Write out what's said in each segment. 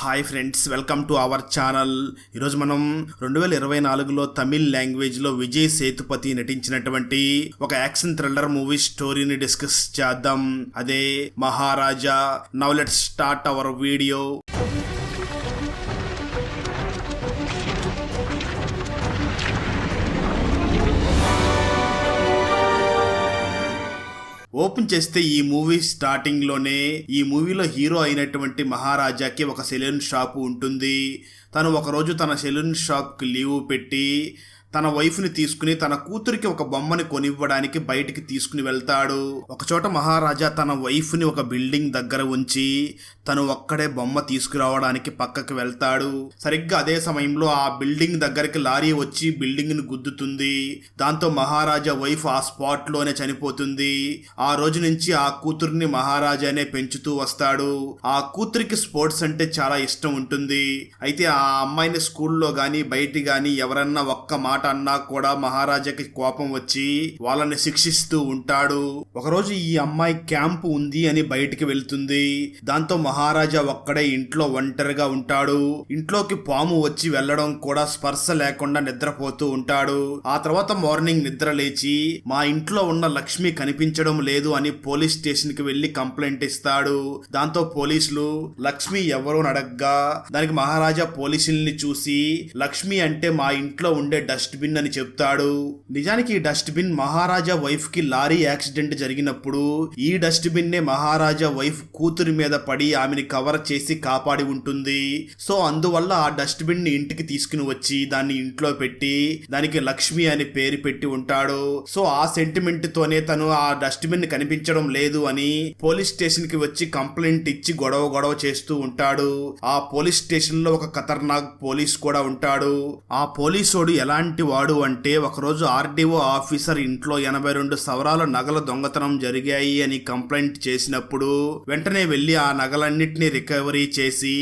Hi friends, welcome to our channel. ఈరోజు మనం 2024లో తమిళ్ లాంగ్వేజ్లో విజయ్ సేతుపతి నటించినటువంటి ఒక యాక్షన్ థ్రిల్లర్ మూవీ స్టోరీని డిస్కస్ చేద్దాం. అదే Maharaja. Now let's start our video. Open చేస్తే ఈ మూవీ స్టార్టింగ్ లోనే ఈ మూవీలో హీరో అయినటువంటి మహారాజాకి ఒక సెలూన్ షాప్ ఉంటుంది. తను ఒకరోజు తన సెలూన్ షాప్కి లీవ్ పెట్టి తన వైఫ్ని తీసుకుని తన కూతురికి ఒక బొమ్మని కొనివ్వడానికి బయటికి తీసుకుని వెళ్తాడు. ఒకచోట మహారాజా తన వైఫ్ని ఒక బిల్డింగ్ దగ్గర ఉంచి తను ఒక్కడే బొమ్మ తీసుకురావడానికి పక్కకి వెళ్తాడు. సరిగ్గా అదే సమయంలో ఆ బిల్డింగ్ దగ్గరికి లారీ వచ్చి బిల్డింగ్ని గుద్దుతుంది. దాంతో మహారాజా వైఫ్ ఆ స్పాట్లోనే చనిపోతుంది. ఆ రోజు నుంచి ఆ కూతుర్ని మహారాజానే పెంచుతూ వస్తాడు. ఆ కూతురికి స్పోర్ట్స్ అంటే చాలా ఇష్టం ఉంటుంది. అయితే ఆ అమ్మాయిని స్కూల్లో కానీ బయట కానీ ఎవరన్నా ఒక్క మాట అన్నా కూడా మహారాజాకి కోపం వచ్చి వాళ్ళని శిక్షిస్తూ ఉంటాడు. ఒకరోజు ఈ అమ్మాయి క్యాంపు ఉంది అని బయటికి వెళ్తుంది. దాంతో మహారాజా ఒక్కడే ఇంట్లో ఒంటరిగా ఉంటాడు. ఇంట్లోకి పాము వచ్చి వెళ్లడం కూడా స్పర్శ లేకుండా నిద్రపోతూ ఉంటాడు. ఆ తర్వాత మార్నింగ్ నిద్ర లేచి మా ఇంట్లో ఉన్న లక్ష్మి కనిపించడం లేదు అని పోలీస్ స్టేషన్ కి వెళ్లి కంప్లైంట్ ఇస్తాడు. దాంతో పోలీసులు లక్ష్మి ఎవరో అడగ్గా దానికి మహారాజా పోలీసుల్ని చూసి లక్ష్మి అంటే మా ఇంట్లో ఉండే డస్ట్బిన్ అని చెప్తాడు. నిజానికి ఈ డస్ట్బిన్ మహారాజా వైఫ్ కి లారీ యాక్సిడెంట్ జరిగినప్పుడు ఈ డస్ట్బిన్ నే మహారాజా వైఫ్ కూతురి మీద పడి ఆమెని కవర్ చేసి కాపాడి ఉంటుంది. సో అందువల్ల ఆ డస్ట్బిన్ ని ఇంటికి తీసుకుని వచ్చి దాన్ని ఇంట్లో పెట్టి దానికి లక్ష్మి అని పేరు పెట్టి ఉంటాడు. సో ఆ సెంటిమెంట్ తోనే తను ఆ డస్ట్బిన్ కనిపించడం లేదు అని పోలీస్ స్టేషన్ కి వచ్చి కంప్లైంట్ ఇచ్చి గొడవ చేస్తూ ఉంటాడు. ఆ పోలీస్ స్టేషన్ లో ఒక ఖతర్నాక్ పోలీస్ కూడా ఉంటాడు. ఆ పోలీసోడు ఎలాంటి వాడు అంటే ఒకరోజు ఆర్డీఓ ఆఫీసర్ ఇంట్లో 82 సవరాల నగల దొంగతనం జరిగాయి అని కంప్లైంట్ చేసినప్పుడు వెంటనే వెళ్లి ఆ నగలన్నిటిని రికవరీ చేసి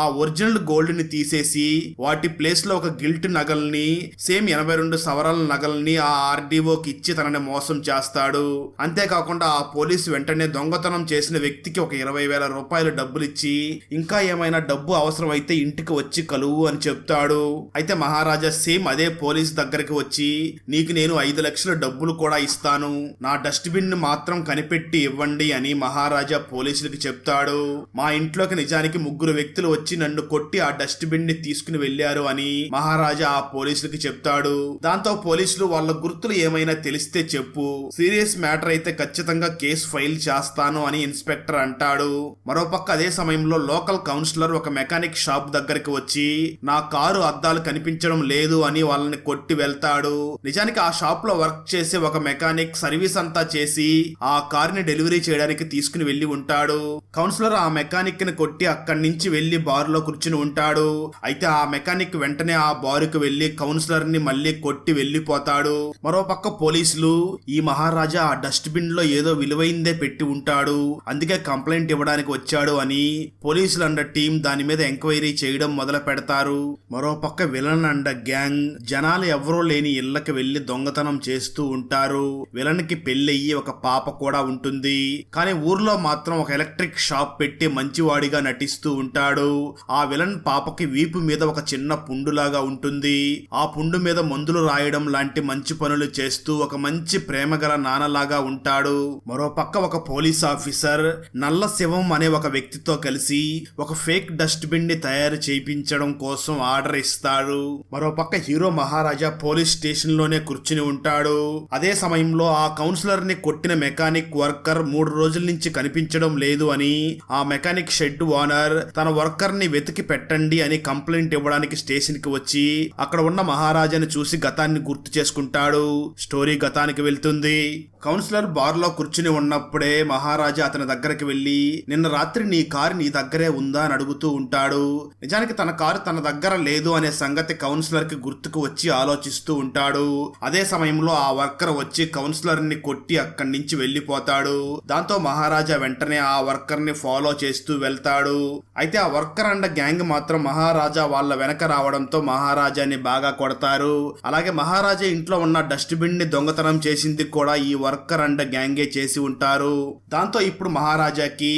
ఆ ఒరిజినల్ గోల్డ్ ని తీసేసి వాటి ప్లేస్ లో ఒక గిల్ట్ నగల్ని సేమ్ 82 సవరాల నగల్ని ఆ ఆర్డీఓకి ఇచ్చి తనని మోసం చేస్తాడు. అంతేకాకుండా ఆ పోలీసు వెంటనే దొంగతనం చేసిన వ్యక్తికి ఒక 20,000 రూపాయలు డబ్బులు ఇచ్చి ఇంకా ఏమైనా డబ్బు అవసరం అయితే ఇంటికి వచ్చి కలువు అని చెప్తాడు. అయితే మహారాజా సేమ్ అదే పోలీస్ దగ్గరికి వచ్చి నీకు నేను 5 లక్షల డబ్బులు కూడా ఇస్తాను, నా డస్ట్బిన్ ని మాత్రం కనిపెట్టి ఇవ్వండి అని మహారాజా పోలీసులకి చెప్తాడు. మా ఇంట్లోకి నిజానికి 3 వ్యక్తులు వచ్చి నన్ను కొట్టి ఆ డస్ట్బిన్ ని తీసుకుని వెళ్లారు అని మహారాజా ఆ పోలీసులకి చెప్తాడు. దాంతో పోలీసులు వాళ్ళ గుర్తులు ఏమైనా తెలిస్తే చెప్పు, సీరియస్ మ్యాటర్ అయితే ఖచ్చితంగా కేసు ఫైల్ చేస్తాను అని ఇన్స్పెక్టర్ అంటాడు. మరోపక్క అదే సమయంలో లోకల్ కౌన్సిలర్ ఒక మెకానిక్ షాప్ దగ్గరికి వచ్చి నా కారు అద్దాలు కనిపించడం లేదు అని వాళ్ళని కొట్టి వెళ్తాడు. నిజానికి ఆ షాప్ లో వర్క్ చేసే ఒక మెకానిక్ సర్వీస్ అంతా చేసి ఆ కార్ ని డెలివరీ చేయడానికి తీసుకుని వెళ్లి ఉంటాడు. కౌన్సిలర్ ఆ మెకానిక్ ని కొట్టి అక్కడి నుంచి వెళ్లి బార్ లో కూర్చుని ఉంటాడు. అయితే ఆ మెకానిక్ వెంటనే ఆ బారుకు వెళ్లి కౌన్సిలర్ ని మళ్లీ కొట్టి వెళ్లిపోతాడు. మరోపక్క పోలీసులు ఈ మహారాజా ఆ డస్ట్బిన్ లో ఏదో విలువైందే పెట్టి ఉంటాడు, అందుకే కంప్లైంట్ ఇవ్వడానికి వచ్చాడు అని పోలీసులు అండ టీం దాని మీద ఎంక్వైరీ చేయడం మొదలు పెడతారు. మరోపక్క విలన్ అండ గ్యాంగ్ జనాలు ఎవరో లేని ఇళ్లకి వెళ్లి దొంగతనం చేస్తూ ఉంటారు. విలన్ కి పెళ్ళయ్యి ఒక పాప కూడా ఉంటుంది. కానీ ఊర్లో మాత్రం ఒక ఎలక్ట్రిక్ షాప్ పెట్టి మంచివాడిగా నటిస్తూ ఉంటాడు. ఆ విలన్ పాపకి వీపు మీద ఒక చిన్న పుండులాగా ఉంటుంది. ఆ పుండు మీద మందులు రాయడం లాంటి మంచి పనులు చేస్తూ ఒక మంచి ప్రేమగల నాన్నలాగా ఉంటాడు. మరోపక్క ఒక పోలీస్ ఆఫీసర్ నల్ల శివం అనే ఒక వ్యక్తితో కలిసి ఒక ఫేక్ డస్ట్బిన్ ని తయారు చేయించడం కోసం ఆర్డర్ ఇస్తాడు. మరోపక్క హీరో మహారాజా పోలీస్ స్టేషన్ లోనే కూర్చుని ఉంటాడు. అదే సమయంలో ఆ కౌన్సిలర్ ని కొట్టిన మెకానిక్ వర్కర్ 3 రోజుల నుంచి కనిపించడం లేదు అని ఆ మెకానిక్ షెడ్ ఓనర్ తన వర్కర్ ని వెతికి పెట్టండి అని కంప్లైంట్ ఇవ్వడానికి స్టేషన్ కి వచ్చి అక్కడ ఉన్న మహారాజాని చూసి గతాన్ని గుర్తు చేసుకుంటాడు. స్టోరీ గతానికి వెళ్తుంది. కౌన్సిలర్ బార్ లో కూర్చుని ఉన్నప్పుడే మహారాజా అతని దగ్గరికి వెళ్లి నిన్న రాత్రి నీ కారు నీ దగ్గరే ఉందా అని అడుగుతూ ఉంటాడు. నిజానికి తన కారు తన దగ్గర లేదు అనే సంగతి కౌన్సిలర్ కి గుర్తుకు వచ్చి ఆలోచిస్తూ ఉంటాడు. అదే సమయంలో ఆ వర్కర్ వచ్చి కౌన్సిలర్ ని కొట్టి అక్కడి నుంచి వెళ్లిపోతాడు. దాంతో మహారాజా వెంటనే ఆ వర్కర్ ని ఫాలో చేసి చేస్తూ వెళ్తాడు. అయితే ఆ వర్కర్ అండ్ గ్యాంగ్ మాత్రం మహారాజా వాళ్ళ వెనక రావడంతో మహారాజాని బాగా కొడతారు. అలాగే మహారాజా ఇంట్లో ఉన్న డస్ట్బిన్ ని దొంగతనం చేసింది కూడా ఈ వర్కర్ అండ్ గ్యాంగే చేసి ఉంటారు. దాంతో ఇప్పుడు మహారాజాకి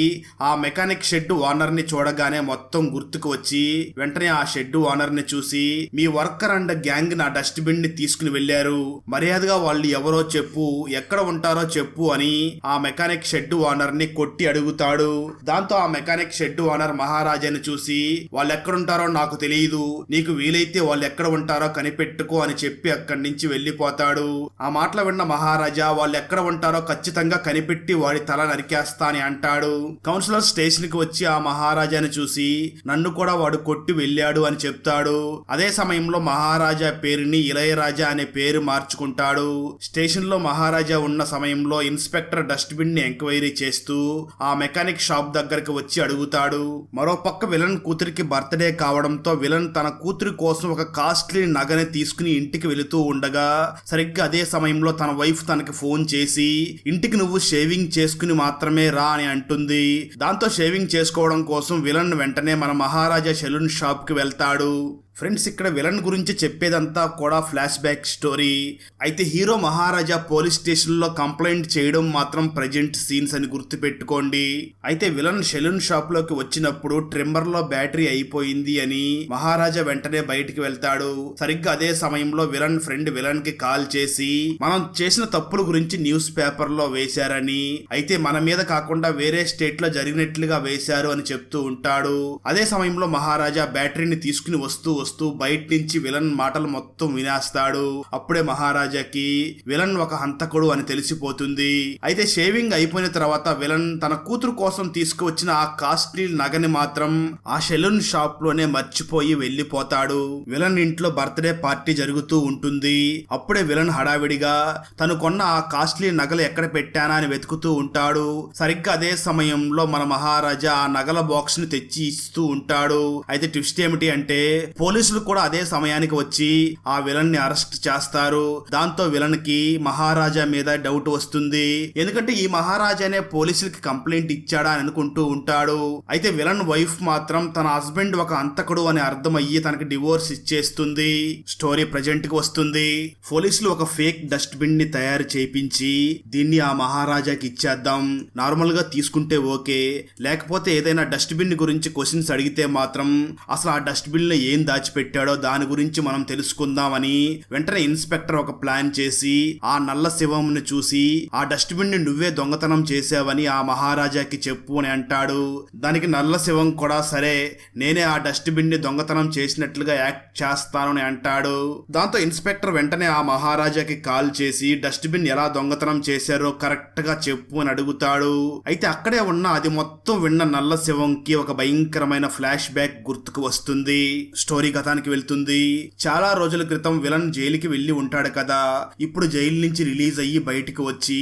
ఆ మెకానిక్ షెడ్ ఓనర్ ని చూడగానే మొత్తం గుర్తుకు వచ్చి వెంటనే ఆ షెడ్ ఓనర్ ని చూసి, మీ వర్కర్ అండ్ గ్యాంగ్ నా డస్ట్బిన్ ని తీసుకుని వెళ్లారు, మర్యాదగా వాళ్ళు ఎవరో చెప్పు, ఎక్కడ ఉంటారో చెప్పు అని ఆ మెకానిక్ షెడ్ ఓనర్ ని కొట్టి అడుగుతాడు. దాంతో ఆ మెకానిక్ షెడ్ ఓనర్ మహారాజాని చూసి, వాళ్ళు ఎక్కడుంటారో నాకు తెలియదు, నీకు వీలైతే వాళ్ళు ఎక్కడ ఉంటారో కనిపెట్టుకో అని చెప్పి అక్కడి నుంచి వెళ్లిపోతాడు. ఆ మాటలు విన్న మహారాజా వాళ్ళు ఎక్కడ ఉంటారో ఖచ్చితంగా కనిపెట్టి వాడి తల నరికేస్తా అని అంటాడు. కౌన్సిలర్ స్టేషన్ కి వచ్చి ఆ మహారాజాని చూసి, నన్ను కూడా వాడు కొట్టి వెళ్ళాడు అని చెప్తాడు. అదే సమయంలో మహారాజా పేరుని ఇళయరాజా అనే పేరు మార్చుకుంటాడు. స్టేషన్ లో మహారాజా ఉన్న సమయంలో ఇన్స్పెక్టర్ డస్ట్బిన్ ని ఎంక్వైరీ చేస్తూ ఆ మెకానిక్ షాప్ దగ్గరికి వచ్చి అడుగుతాడు. మరోపక్క విలన్ కూతురికి బర్త్డే కావడంతో విలన్ తన కూతురి కోసం ఒక కాస్ట్లీ నగని తీసుకుని ఇంటికి వెళుతూ ఉండగా సరిగ్గా అదే సమయంలో తన వైఫ్ తనకి ఫోన్ చేసి, ఇంటికి నువ్వు షేవింగ్ చేసుకుని మాత్రమే రా అని అంటుంది. దాంతో షేవింగ్ చేసుకోవడం కోసం విలన్ వెంటనే మన మహారాజా సెలూన్ షాప్ కి వెళ్తాడు. ఫ్రెండ్స్, ఇక్కడ విలన్ గురించి చెప్పేదంతా కూడా ఫ్లాష్ బ్యాక్ స్టోరీ. అయితే హీరో మహారాజా పోలీస్ స్టేషన్ లో కంప్లైంట్ చేయడం మాత్రం ప్రెజెంట్ సీన్స్ అని గుర్తుపెట్టుకోండి. అయితే విలన్ సెలూన్ షాప్ లోకి వచ్చినప్పుడు ట్రిమ్మర్ లో బ్యాటరీ అయిపోయింది అని మహారాజా వెంటనే బయటికి వెళ్తాడు. సరిగ్గా అదే సమయంలో విలన్ ఫ్రెండ్ విలన్ కి కాల్ చేసి, మనం చేసిన తప్పుల గురించి న్యూస్ పేపర్ లో వేశారని, అయితే మన మీద కాకుండా వేరే స్టేట్ లో జరిగినట్లుగా వేశారు అని చెప్తూ ఉంటాడు. అదే సమయంలో మహారాజా బ్యాటరీని తీసుకుని వస్తూ బయట నుంచి విలన్ మాటలు మొత్తం వినేస్తాడు. అప్పుడే మహారాజాకి విలన్ ఒక హంతకుడు అని తెలిసిపోతుంది. అయితే షేవింగ్ అయిపోయిన తర్వాత విలన్ తన కూతురు కోసం తీసుకువచ్చిన ఆ కాస్ట్లీ నగని మాత్రం ఆ సెలూన్ షాప్ లోనే మర్చిపోయి వెళ్లిపోతాడు. విలన్ ఇంట్లో బర్త్డే పార్టీ జరుగుతూ ఉంటుంది. అప్పుడే విలన్ హడావిడిగా తను కొన్న ఆ కాస్ట్లీ నగలు ఎక్కడ పెట్టానా అని వెతుకుతూ ఉంటాడు. సరిగ్గా అదే సమయంలో మన మహారాజా ఆ నగల బాక్స్ ని తెచ్చి ఇస్తూ ఉంటాడు. అయితే ట్విస్ట్ ఏమిటి అంటే పోలీసులు కూడా అదే సమయానికి వచ్చి ఆ విలన్ ని అరెస్ట్ చేస్తారు. దాంతో విలన్ కి మహారాజా మీద డౌట్ వస్తుంది. ఎందుకంటే ఈ మహారాజానే పోలీసులకి కంప్లైంట్ ఇచ్చాడా అని అనుకుంటూ ఉంటాడు. అయితే విలన్ వైఫ్ మాత్రం తన హస్బెండ్ ఒక అంతకుడు అని అర్థమయ్యి తనకి డివోర్స్ ఇచ్చేస్తుంది. స్టోరీ ప్రజెంట్ కి వస్తుంది. పోలీసులు ఒక ఫేక్ డస్ట్బిన్ ని తయారు చేయించి దీన్ని ఆ మహారాజాకి ఇచ్చేద్దాం, నార్మల్ గా తీసుకుంటే ఓకే, లేకపోతే ఏదైనా డస్ట్బిన్ గురించి క్వశ్చన్స్ అడిగితే మాత్రం అసలు ఆ డస్ట్బిన్ లో ఏం దాచిపెట్టాడో దాని గురించి మనం తెలుసుకుందామని వెంటనే ఇన్స్పెక్టర్ ఒక ప్లాన్ చేసి ఆ నల్ల శివంని చూసి, ఆ డస్ట్బిన్ ని నువ్వే దొంగతనం చేసావని ఆ మహారాజాకి చెప్పు అని అంటాడు. దానికి నల్ల శివం కూడా సరే, నేనే ఆ డస్ట్బిన్ ని దొంగతనం చేసినట్లుగా యాక్ట్ చేస్తాను అని అంటాడు. దాంతో ఇన్స్పెక్టర్ వెంటనే ఆ మహారాజాకి కాల్ చేసి డస్ట్బిన్ ఎలా దొంగతనం చేశారో కరెక్ట్ గా చెప్పు అని అడుగుతాడు. అయితే అక్కడే ఉన్న అది మొత్తం విన్న నల్ల శివంకి ఒక భయంకరమైన ఫ్లాష్ బ్యాక్ గుర్తుకు వస్తుంది. స్టోరీ కథానికి వెళ్తుంది. చాలా రోజుల క్రితం విలన్ జైలుకి వెళ్లి ఉంటాడు కదా, ఇప్పుడు జైలు నుంచి రిలీజ్ అయ్యి బయటికి వచ్చి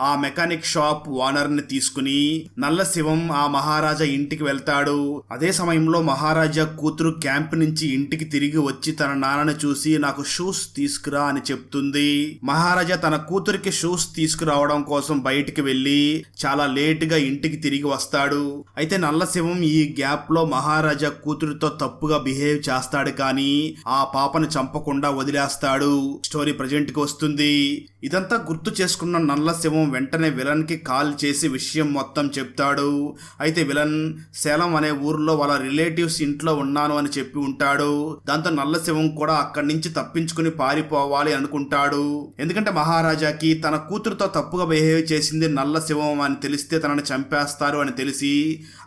ఆ మెకానిక్ షాప్ ఓనర్ ని తీసుకుని నల్ల శివం ఆ మహారాజా ఇంటికి వెళ్తాడు. అదే సమయంలో మహారాజా కూతురు క్యాంప్ నుంచి ఇంటికి తిరిగి వచ్చి తన నాన్నని చూసి నాకు షూస్ తీసుకురా అని చెప్తుంది. మహారాజా తన కూతురికి షూస్ తీసుకురావడం కోసం బయటికి వెళ్లి చాలా లేట్ గా ఇంటికి తిరిగి వస్తాడు. అయితే నల్ల శివం ఈ గ్యాప్ లో మహారాజా కూతురితో తప్పుగా బిహేవ్ చేస్తాడు కానీ ఆ పాపను చంపకుండా వదిలేస్తాడు. స్టోరీ ప్రజెంట్ కి వస్తుంది. ఇదంతా గుర్తు చేసుకున్న నల్ల శివం వెంటనే విలన్ కి కాల్ చేసి విషయం మొత్తం చెప్తాడు. అయితే విలన్ సేలం అనే ఊర్లో వాళ్ళ రిలేటివ్స్ ఇంట్లో ఉన్నాను అని చెప్పి ఉంటాడు. దాంతో నల్ల శివం కూడా అక్కడి నుంచి తప్పించుకుని పారిపోవాలి అనుకుంటాడు. ఎందుకంటే మహారాజాకి తన కూతురుతో తప్పుగా బిహేవ్ చేసింది నల్ల శివం అని తెలిస్తే తనని చంపేస్తారు అని తెలిసి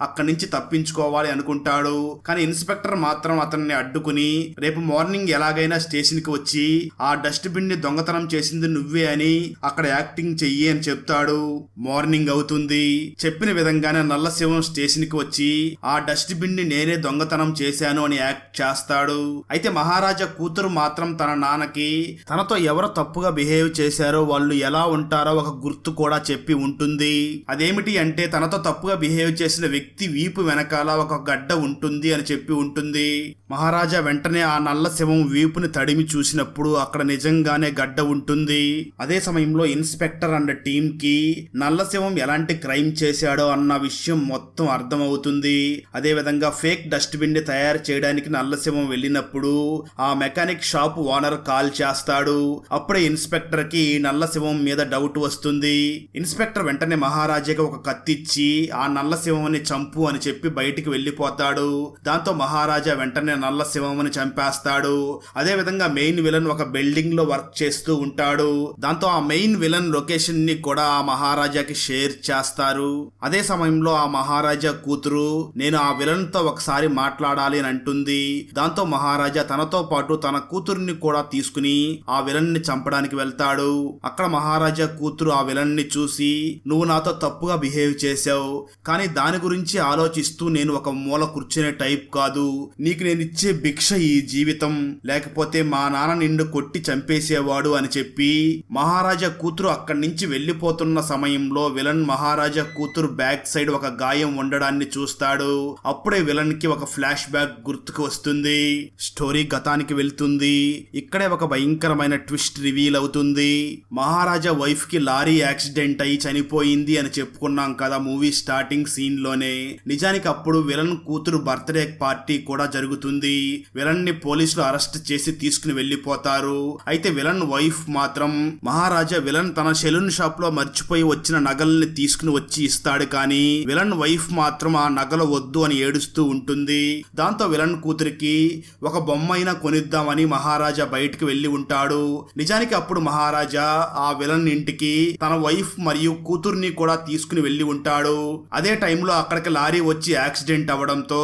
అక్కడి నుంచి తప్పించుకోవాలి అనుకుంటాడు. కానీ ఇన్స్పెక్టర్ మాత్రం అతన్ని అడ్డుకుని రేపు మార్నింగ్ ఎలాగైనా స్టేషన్ కి వచ్చి ఆ డస్ట్బిన్ ని దొంగతనం చేసింది నువ్వే అని అక్కడ యాక్టింగ్ చెయ్యి అని చెప్తాడు. మార్నింగ్ అవుతుంది. చెప్పిన విధంగానే నల్ల శివం స్టేషన్ కి వచ్చి ఆ డస్ట్బిన్ ని నేనే దొంగతనం చేశాను అని యాక్ట్ చేస్తాడు. అయితే మహారాజా కూతురు మాత్రం తన నాన్నకి తనతో ఎవరు తప్పుగా బిహేవ్ చేశారో వాళ్ళు ఎలా ఉంటారో ఒక గుర్తు కూడా చెప్పి ఉంటుంది. అదేమిటి అంటే తనతో తప్పుగా బిహేవ్ చేసిన వ్యక్తి వీపు వెనకాల ఒక గడ్డ ఉంటుంది అని చెప్పి ఉంటుంది. మహారాజా మహారాజా వెంటనే ఆ నల్ల శవం వీపుని తడిమి చూసినప్పుడు అక్కడ నిజంగానే గడ్డ ఉంటుంది. అదే సమయంలో ఇన్స్పెక్టర్ అండ్ టీమ్ కి నల్ల శవం ఎలాంటి క్రైమ్ చేశాడో అన్న విషయం మొత్తం అర్థమవుతుంది. అదే విధంగా ఫేక్ డస్ట్బిన్ ని తయారు చేయడానికి నల్ల శవం వెళ్ళినప్పుడు ఆ మెకానిక్ షాప్ ఓనర్ కాల్ చేస్తాడు. అప్పుడే ఇన్స్పెక్టర్ కి నల్ల శవం మీద డౌట్ వస్తుంది. ఇన్స్పెక్టర్ వెంటనే మహారాజాకి ఒక కత్తిచ్చి ఆ నల్ల శవం చంపు అని చెప్పి బయటికి వెళ్ళిపోతాడు. దాంతో మహారాజా వెంటనే నల్ల శవం చంపేస్తాడు. అదే విధంగా మెయిన్ విలన్ ఒక బిల్డింగ్ లో వర్క్ చేస్తూ ఉంటాడు. దాంతో ఆ మెయిన్ విలన్ లొకేషన్ ని కూడా ఆ మహారాజాకి షేర్ చేస్తారు. అదే సమయంలో ఆ మహారాజా కూతురు నేను ఆ విలన్ తో ఒకసారి మాట్లాడాలి అని అంటుంది. దాంతో మహారాజా తనతో పాటు తన కూతుర్ని కూడా తీసుకుని ఆ విలన్ ని చంపడానికి వెళ్తాడు. అక్కడ మహారాజా కూతురు ఆ విలన్ ని చూసి నువ్వు నాతో తప్పుగా బిహేవ్ చేశావు, కానీ దాని గురించి ఆలోచిస్తూ నేను ఒక మూల కూర్చునే టైప్ కాదు. నీకు నేను ఇచ్చే భిక్ష ఈ జీవితం, లేకపోతే మా నాన్న నిన్ను కొట్టి చంపేసేవాడు అని చెప్పి మహారాజా కూతురు అక్కడి నుంచి వెళ్లిపోతున్న సమయంలో విలన్ మహారాజా కూతురు బ్యాక్ సైడ్ ఒక గాయం ఉండడాన్ని చూస్తాడు. అప్పుడే విలన్ కి ఒక ఫ్లాష్ బ్యాక్ గుర్తుకు వస్తుంది. స్టోరీ గతానికి వెళ్తుంది. ఇక్కడే ఒక భయంకరమైన ట్విస్ట్ రివీల్ అవుతుంది. మహారాజా వైఫ్ కి లారీ యాక్సిడెంట్ అయి చనిపోయింది అని చెప్పుకున్నాం కదా మూవీ స్టార్టింగ్ సీన్ లోనే. నిజానికి అప్పుడు విలన్ కూతురు బర్త్డే పార్టీ కూడా జరుగుతుంది. విలన్ ని పోలీసులు అరెస్ట్ చేసి తీసుకుని వెళ్లిపోతారు. అయితే విలన్ వైఫ్ మాత్రం మహారాజా విలన్ తన సెలూన్ షాప్ లో మర్చిపోయి వచ్చిన నగల్ని తీసుకుని వచ్చి ఇస్తాడు, కానీ విలన్ వైఫ్ మాత్రం ఆ నగలు వద్దు అని ఏడుస్తూ ఉంటుంది. దాంతో విలన్ కూతురికి ఒక బొమ్మైనా కొనిద్దామని మహారాజా బయటికి వెళ్లి ఉంటాడు. నిజానికి అప్పుడు మహారాజా ఆ విలన్ ఇంటికి తన వైఫ్ మరియు కూతుర్ని కూడా తీసుకుని వెళ్లి ఉంటాడు. అదే టైంలో అక్కడికి లారీ వచ్చి యాక్సిడెంట్ అవ్వడంతో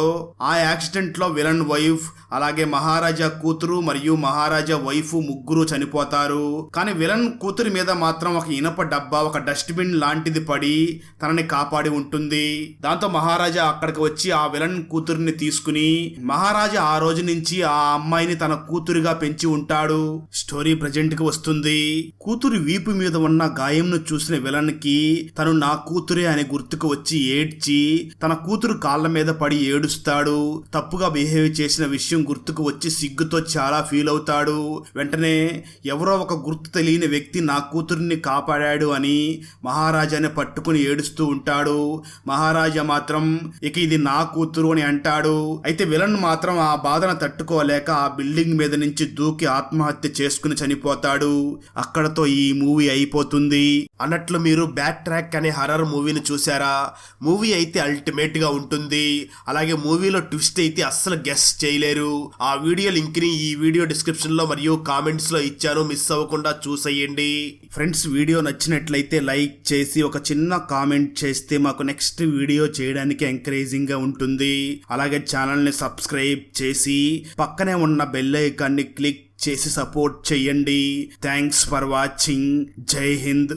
ఆ యాక్సిడెంట్ లో విలన్ వైఫ్ అలాగే మహారాజా కూతురు మరియు మహారాజా వైఫ్ ముగ్గురు చనిపోతారు. కానీ విలన్ కూతురి మీద మాత్రం ఒక ఇనప డబ్బా ఒక డస్ట్బిన్ లాంటిది పడి తనని కాపాడి ఉంటుంది. దాంతో మహారాజా అక్కడికి వచ్చి ఆ విలన్ కూతురిని తీసుకుని మహారాజా ఆ రోజు నుంచి ఆ అమ్మాయిని తన కూతురుగా పెంచి ఉంటాడు. స్టోరీ ప్రజెంట్ కి వస్తుంది. కూతురి వీపు మీద ఉన్న గాయంను చూసిన విలన్ కి తను నా కూతురే అని గుర్తుకు వచ్చి ఏడ్చి తన కూతురు కాళ్ళ మీద పడి ఏడుస్తాడు. తప్పుగా బిహేవ్ చేసిన విషయం గుర్తుకు వచ్చి సిగ్గుతో చాలా ఫీల్ అవుతాడు. వెంటనే ఎవరో ఒక గుర్తు తెలియని వ్యక్తి నా కూతురిని కాపాడాడు అని మహారాజాని పట్టుకుని ఏడుస్తూ ఉంటాడు. మహారాజా మాత్రం ఇక ఇది నా కూతురు అని అంటాడు. అయితే విలన్ మాత్రం ఆ బాధను తట్టుకోలేక ఆ బిల్డింగ్ మీద నుంచి దూకి ఆత్మహత్య చేసుకుని చనిపోతాడు. అక్కడతో ఈ మూవీ అయిపోతుంది. అన్నట్లు మీరు బ్యాక్ ట్రాక్ అనే హర్రర్ మూవీని చూసారా? మూవీ అయితే అల్టిమేట్ గా ఉంటుంది. అలాగే మూవీలో ట్విస్ట్ అయితే అస్సలు గెస్ చేయలేరు. ఆ వీడియో లింక్ ని ఈ వీడియో డిస్క్రిప్షన్ లో మరియు కామెంట్స్ లో ఇచ్చాను, మిస్ అవ్వకుండా చూసేయండి. ఫ్రెండ్స్, వీడియో నచ్చినట్లయితే లైక్ చేసి ఒక చిన్న కామెంట్ చేస్తే మాకు నెక్స్ట్ వీడియో చేయడానికి ఎంకరేజింగ్ గా ఉంటుంది. అలాగే ఛానల్ ని సబ్స్క్రైబ్ చేసి పక్కనే ఉన్న బెల్ ఐకాన్ ని క్లిక్ చేసి సపోర్ట్ చేయండి. Thanks for watching. జై హింద్.